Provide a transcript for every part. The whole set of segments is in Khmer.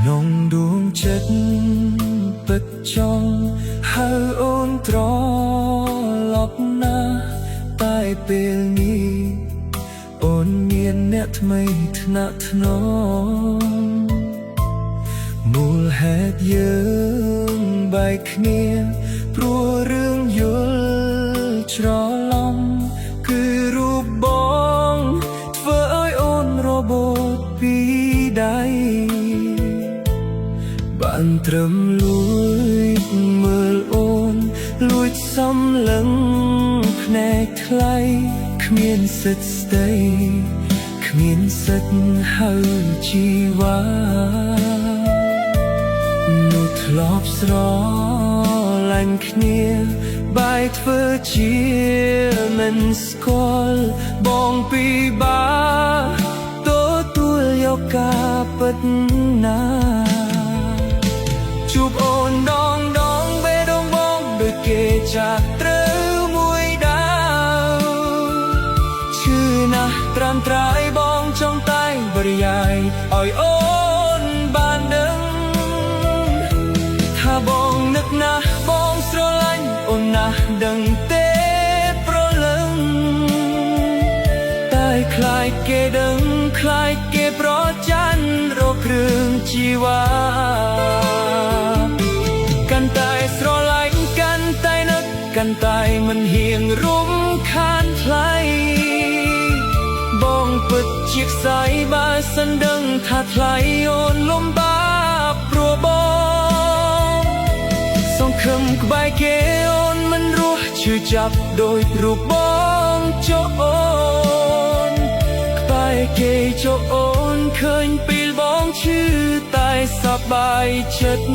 ក្នុងដួងចិត្តពិតចង់ហៅអូនត្រឡប់ណាតែពេលនេះអូនមានអ្នកថ្មីថ្នាក់ថ្នមមូលហេតុយើងបែកគ្នាព្រោះរឿងយល់ច្រឡំគឺរូបបងធ្វើឲ្យអូនរបូតពីដៃបានត្រឹមលួចមើលអូនលួចសំឡឹងភ្នែកថ្លៃគ្មានសិទ្ធស្ដីគ្មានសិទ្ធហៅជីវ៉ានោះធ្លាប់ស្រឡាញ់គ្នាបែកធ្វើជាមិនស្គាល់បងពីបាទទួលយកការពិតណាជួបអូនដងបេះដូងបងដូចគេចាក់ត្រូវមួយដាវឈឺណាស់ត្រាំត្រាយបងចង់តែបរិយាយឲ្យអូនបានដឹងថាបងនឹកណាស់បងស្រឡាញ់អូនណាស់ដឹងទេប្រលឹងតែខ្លាចគេដឹងខ្លាចគេប្រច័ណ្ឌរកគ្រឿងជីវ៉ាកាន់តែស្រឡាញ់កាន់តែនឹកកាន់តែមិនហ៊ានរំខានថ្លៃបងពិតជាខ្សែបើសិនដឹងថាថ្លៃអូនលំបាកព្រោះបងសង្ឃឹមក្បែរគេអូនមិនរស់ឈឺចាប់ដោយរូបបងចុះអូនក្បែរគេចុះអូនឃើញពេលបងឈឺតែសប្បាយចិត្ត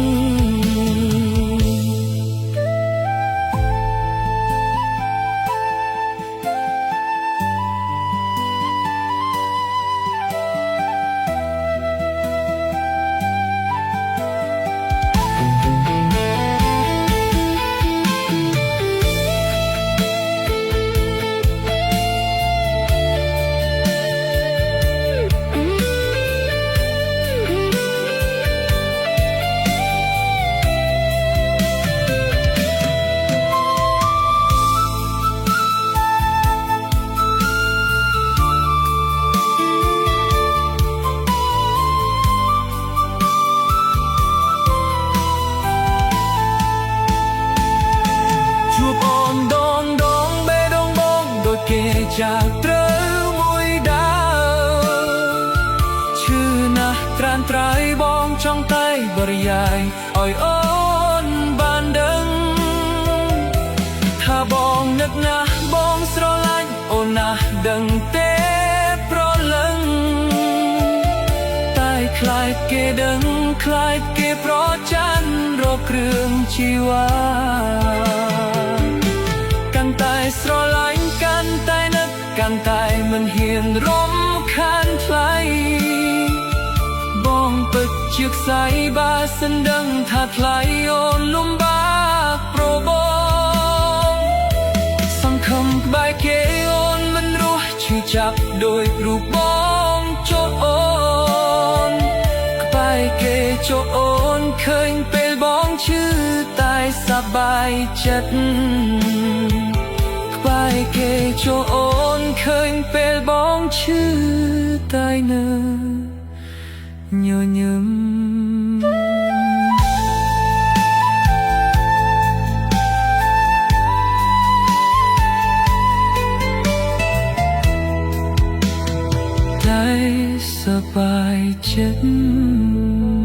จากត្រូវមួយដាវឈឺណាស់ត្រានត្រៃបងចង់តែបរិយាយឲ្យអូនបានដឹងថាបងនឹកណាស់បងស្រឡាញ់អូនណាស់ដឹងទេប្រលឹងតែខ្លាចគេដឹងខ្លាចគេប្រច័ណ្ឌរកគ្រឿងជីវ៉ាកាន់តែស្រឡាញ់កាន់តែកាន់តែមិនហ៊ានរំខានថ្លៃបងពិតជាខ្សែបើសិនដឹងថាថ្លៃអូនលំបាកព្រោះបងសង្ឃឹមក្បែរគេអូនមិនរស់ឈឺចាប់ដោយរូបបងចុះអូនក្បែរគេចុះអូនឃើញពេលបងឈឺតែសប្បាយចិត្តបែកគេចូលអូនឃើញពេលបងឈឺតែនៅញញឹមតែសប្បាយចិត្ត